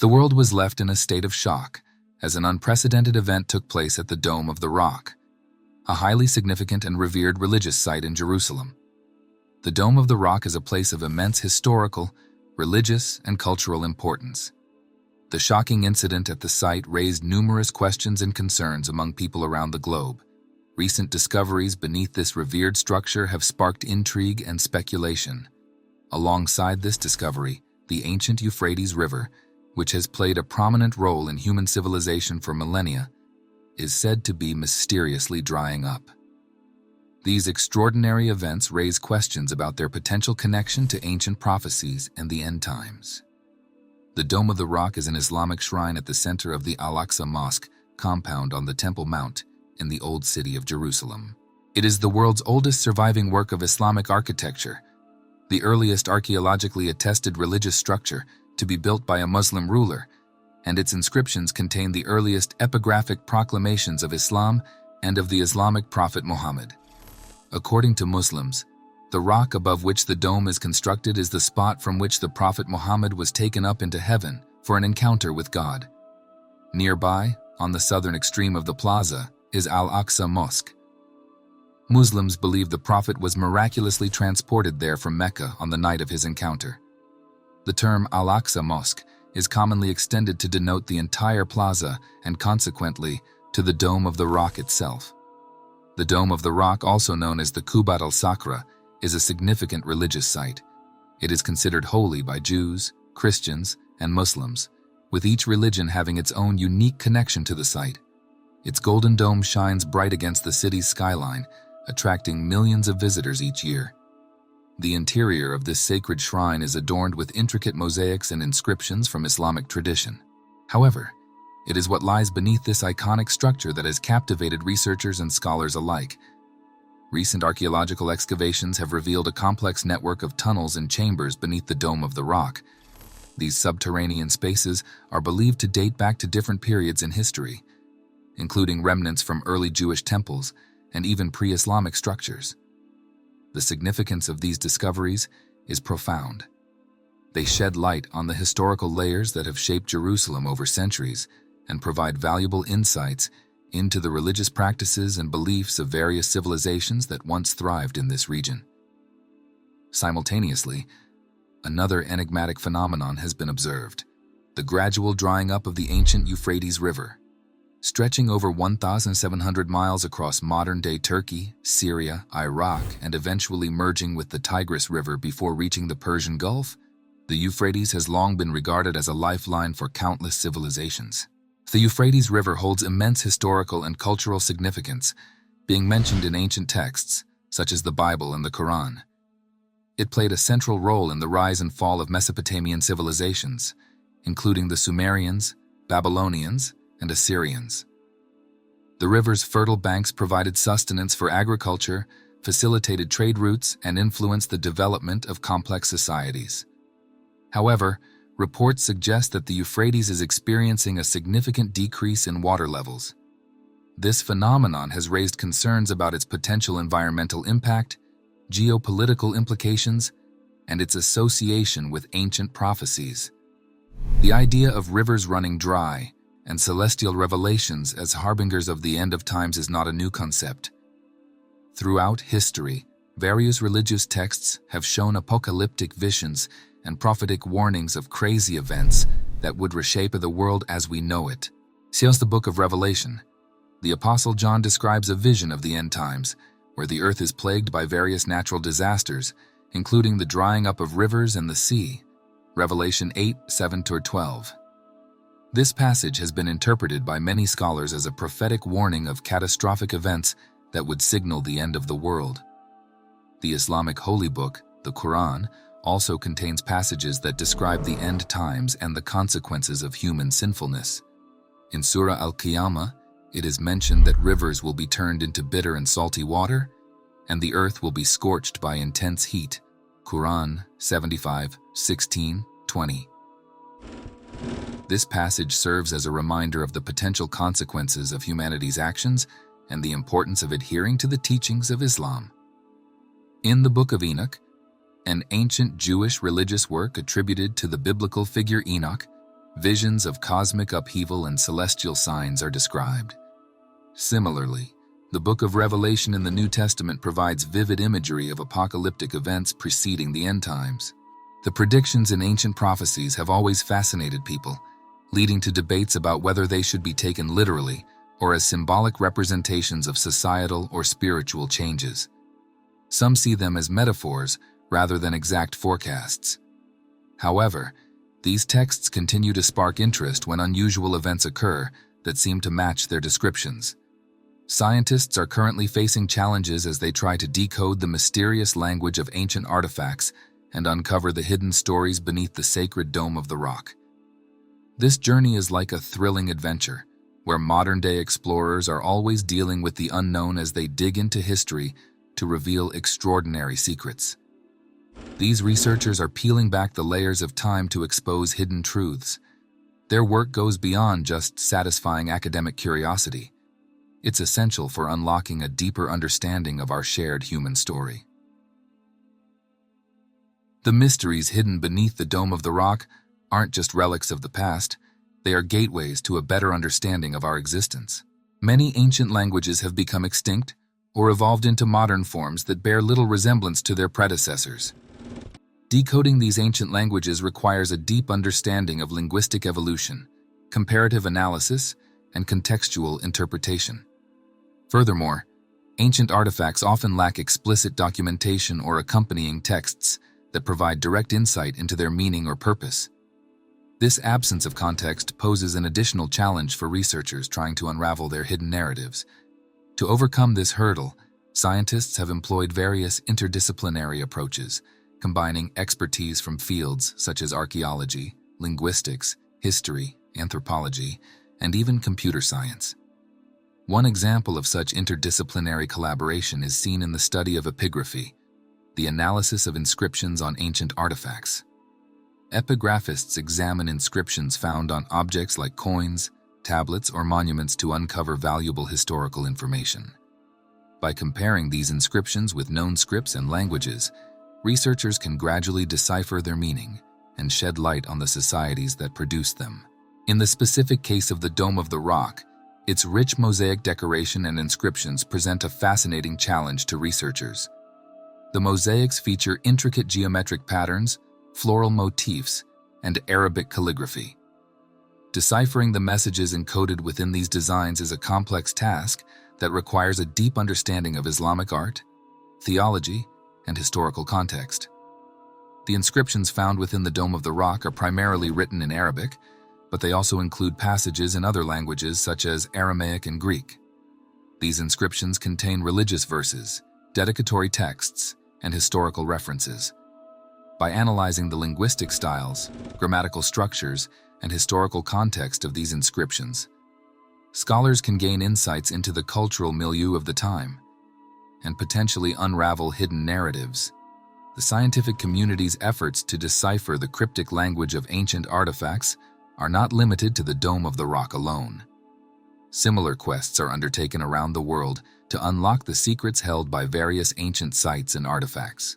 The world was left in a state of shock as an unprecedented event took place at the Dome of the Rock, a highly significant and revered religious site in Jerusalem. The Dome of the Rock is a place of immense historical, religious, and cultural importance. The shocking incident at the site raised numerous questions and concerns among people around the globe. Recent discoveries beneath this revered structure have sparked intrigue and speculation. Alongside this discovery, the ancient Euphrates River, which has played a prominent role in human civilization for millennia, is said to be mysteriously drying up. These extraordinary events raise questions about their potential connection to ancient prophecies and the end times. The Dome of the Rock is an Islamic shrine at the center of the Al-Aqsa Mosque compound on the Temple Mount in the Old City of Jerusalem. It is the world's oldest surviving work of Islamic architecture, the earliest archaeologically attested religious structure to be built by a Muslim ruler, and its inscriptions contain the earliest epigraphic proclamations of Islam and of the Islamic prophet Muhammad. According to Muslims, the rock above which the dome is constructed is the spot from which the prophet Muhammad was taken up into heaven for an encounter with God. Nearby, on the southern extreme of the plaza, is Al-Aqsa Mosque. Muslims believe the prophet was miraculously transported there from Mecca on the night of his encounter. The term Al-Aqsa Mosque is commonly extended to denote the entire plaza and consequently to the Dome of the Rock itself. The Dome of the Rock, also known as the Qubat al-Sakra, is a significant religious site. It is considered holy by Jews, Christians, and Muslims, with each religion having its own unique connection to the site. Its golden dome shines bright against the city's skyline, attracting millions of visitors each year. The interior of this sacred shrine is adorned with intricate mosaics and inscriptions from Islamic tradition. However, it is what lies beneath this iconic structure that has captivated researchers and scholars alike. Recent archaeological excavations have revealed a complex network of tunnels and chambers beneath the Dome of the Rock. These subterranean spaces are believed to date back to different periods in history, including remnants from early Jewish temples and even pre-Islamic structures. The significance of these discoveries is profound. They shed light on the historical layers that have shaped Jerusalem over centuries and provide valuable insights into the religious practices and beliefs of various civilizations that once thrived in this region. Simultaneously, another enigmatic phenomenon has been observed: the gradual drying up of the ancient Euphrates River. Stretching over 1,700 miles across modern-day Turkey, Syria, Iraq, and eventually merging with the Tigris River before reaching the Persian Gulf, the Euphrates has long been regarded as a lifeline for countless civilizations. The Euphrates River holds immense historical and cultural significance, being mentioned in ancient texts, such as the Bible and the Quran. It played a central role in the rise and fall of Mesopotamian civilizations, including the Sumerians, Babylonians, and Assyrians. The river's fertile banks provided sustenance for agriculture, facilitated trade routes, and influenced the development of complex societies. However, reports suggest that the Euphrates is experiencing a significant decrease in water levels. This phenomenon has raised concerns about its potential environmental impact, geopolitical implications, and its association with ancient prophecies. The idea of rivers running dry and celestial revelations as harbingers of the end of times is not a new concept. Throughout history, various religious texts have shown apocalyptic visions and prophetic warnings of crazy events that would reshape the world as we know it. Since the book of Revelation, the Apostle John describes a vision of the end times, where the earth is plagued by various natural disasters, including the drying up of rivers and the sea. Revelation 8:7-12. This passage has been interpreted by many scholars as a prophetic warning of catastrophic events that would signal the end of the world. The Islamic holy book, the Quran, also contains passages that describe the end times and the consequences of human sinfulness. In Surah Al-Qiyamah, it is mentioned that rivers will be turned into bitter and salty water, and the earth will be scorched by intense heat. Quran 75:16-20. This passage serves as a reminder of the potential consequences of humanity's actions and the importance of adhering to the teachings of Islam. In the Book of Enoch, an ancient Jewish religious work attributed to the biblical figure Enoch, Visions of cosmic upheaval and celestial signs are described. Similarly, the book of Revelation in the New Testament provides vivid imagery of apocalyptic events preceding the end times. The predictions in ancient prophecies have always fascinated people, leading to debates about whether they should be taken literally or as symbolic representations of societal or spiritual changes. Some see them as metaphors rather than exact forecasts. However, these texts continue to spark interest when unusual events occur that seem to match their descriptions. Scientists are currently facing challenges as they try to decode the mysterious language of ancient artifacts and uncover the hidden stories beneath the sacred dome of the rock. This journey is like a thrilling adventure, where modern-day explorers are always dealing with the unknown as they dig into history to reveal extraordinary secrets. These researchers are peeling back the layers of time to expose hidden truths. Their work goes beyond just satisfying academic curiosity. It's essential for unlocking a deeper understanding of our shared human story. The mysteries hidden beneath the dome of the rock aren't just relics of the past, they are gateways to a better understanding of our existence. Many ancient languages have become extinct or evolved into modern forms that bear little resemblance to their predecessors. Decoding these ancient languages requires a deep understanding of linguistic evolution, comparative analysis, and contextual interpretation. Furthermore, ancient artifacts often lack explicit documentation or accompanying texts that provide direct insight into their meaning or purpose. This absence of context poses an additional challenge for researchers trying to unravel their hidden narratives. To overcome this hurdle, scientists have employed various interdisciplinary approaches, combining expertise from fields such as archaeology, linguistics, history, anthropology, and even computer science. One example of such interdisciplinary collaboration is seen in the study of epigraphy, the analysis of inscriptions on ancient artifacts. Epigraphists examine inscriptions found on objects like coins, tablets, or monuments to uncover valuable historical information. By comparing these inscriptions with known scripts and languages, researchers can gradually decipher their meaning and shed light on the societies that produced them. In the specific case of the Dome of the Rock, its rich mosaic decoration and inscriptions present a fascinating challenge to researchers. The mosaics feature intricate geometric patterns, floral motifs, and Arabic calligraphy. Deciphering the messages encoded within these designs is a complex task that requires a deep understanding of Islamic art, theology, and historical context. The inscriptions found within the Dome of the Rock are primarily written in Arabic, but they also include passages in other languages such as Aramaic and Greek. These inscriptions contain religious verses, dedicatory texts, and historical references. By analyzing the linguistic styles, grammatical structures, and historical context of these inscriptions, scholars can gain insights into the cultural milieu of the time and potentially unravel hidden narratives. The scientific community's efforts to decipher the cryptic language of ancient artifacts are not limited to the Dome of the Rock alone. Similar quests are undertaken around the world to unlock the secrets held by various ancient sites and artifacts.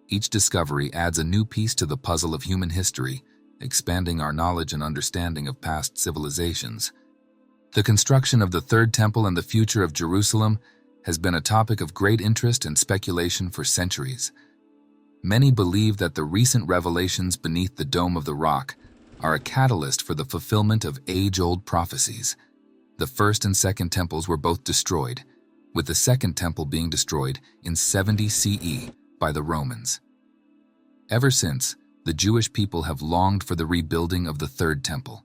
Each discovery adds a new piece to the puzzle of human history, expanding our knowledge and understanding of past civilizations. The construction of the Third Temple and the future of Jerusalem has been a topic of great interest and speculation for centuries. Many believe that the recent revelations beneath the Dome of the Rock are a catalyst for the fulfillment of age-old prophecies. The First and Second Temples were both destroyed, with the Second Temple being destroyed in 70 CE by the Romans. Ever since, the Jewish people have longed for the rebuilding of the Third Temple.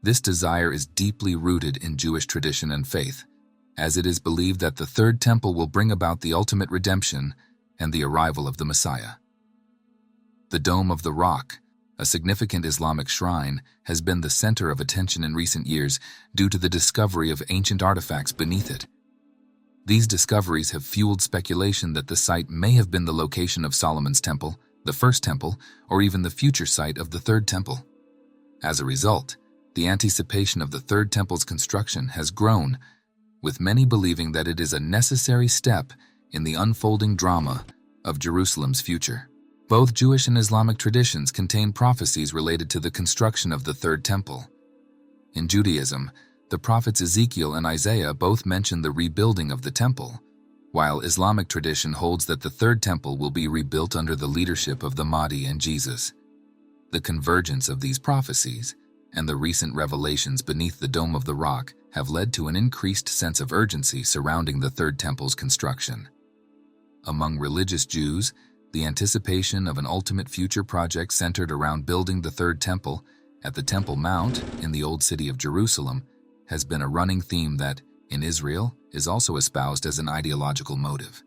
This desire is deeply rooted in Jewish tradition and faith, as it is believed that the Third Temple will bring about the ultimate redemption and the arrival of the Messiah. The Dome of the Rock, a significant Islamic shrine, has been the center of attention in recent years due to the discovery of ancient artifacts beneath it. These discoveries have fueled speculation that the site may have been the location of Solomon's Temple, the First Temple, or even the future site of the Third Temple. As a result, the anticipation of the Third Temple's construction has grown, with many believing that it is a necessary step in the unfolding drama of Jerusalem's future. Both Jewish and Islamic traditions contain prophecies related to the construction of the Third Temple. In Judaism, the prophets Ezekiel and Isaiah both mention the rebuilding of the temple, while Islamic tradition holds that the Third Temple will be rebuilt under the leadership of the Mahdi and Jesus. The convergence of these prophecies and the recent revelations beneath the Dome of the Rock have led to an increased sense of urgency surrounding the Third Temple's construction. Among religious Jews, the anticipation of an ultimate future project centered around building the Third Temple at the Temple Mount in the Old City of Jerusalem has been a running theme that, in Israel, is also espoused as an ideological motive.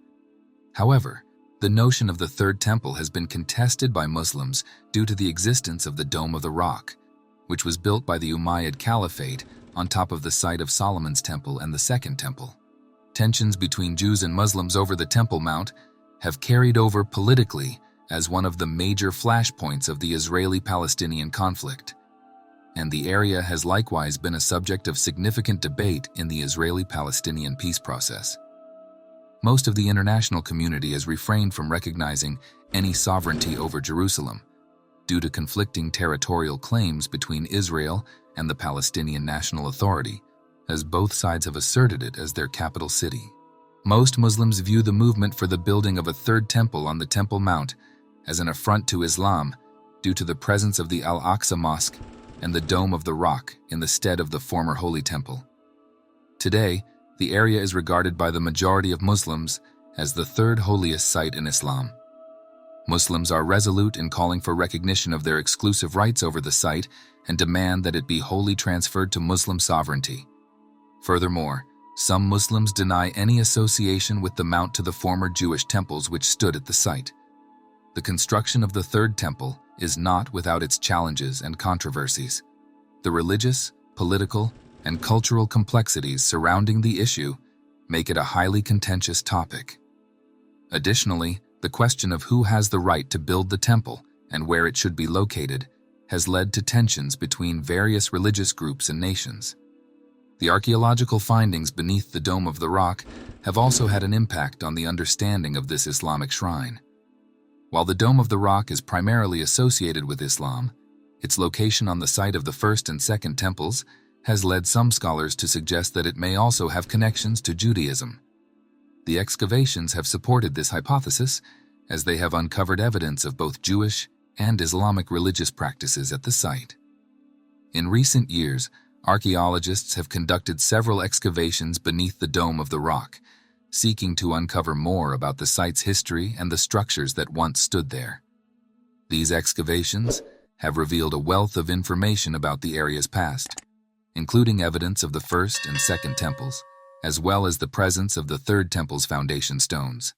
However, the notion of the Third Temple has been contested by Muslims due to the existence of the Dome of the Rock, which was built by the Umayyad Caliphate on top of the site of Solomon's Temple and the Second Temple. Tensions between Jews and Muslims over the Temple Mount have carried over politically as one of the major flashpoints of the Israeli-Palestinian conflict, and the area has likewise been a subject of significant debate in the Israeli-Palestinian peace process. Most of the international community has refrained from recognizing any sovereignty over Jerusalem due to conflicting territorial claims between Israel and the Palestinian National Authority, as both sides have asserted it as their capital city. Most Muslims view the movement for the building of a third temple on the Temple Mount as an affront to Islam due to the presence of the Al-Aqsa Mosque and the Dome of the Rock in the stead of the former Holy Temple. Today, the area is regarded by the majority of Muslims as the third holiest site in Islam. Muslims are resolute in calling for recognition of their exclusive rights over the site and demand that it be wholly transferred to Muslim sovereignty. Furthermore, some Muslims deny any association with the mount to the former Jewish temples which stood at the site. The construction of the Third Temple is not without its challenges and controversies. The religious, political, and cultural complexities surrounding the issue make it a highly contentious topic. Additionally, the question of who has the right to build the temple and where it should be located has led to tensions between various religious groups and nations. The archaeological findings beneath the Dome of the Rock have also had an impact on the understanding of this Islamic shrine. While the Dome of the Rock is primarily associated with Islam, its location on the site of the First and Second Temples has led some scholars to suggest that it may also have connections to Judaism. The excavations have supported this hypothesis, as they have uncovered evidence of both Jewish and Islamic religious practices at the site. In recent years, archaeologists have conducted several excavations beneath the Dome of the Rock, seeking to uncover more about the site's history and the structures that once stood there. These excavations have revealed a wealth of information about the area's past, including evidence of the First and Second Temples, as well as the presence of the Third Temple's foundation stones.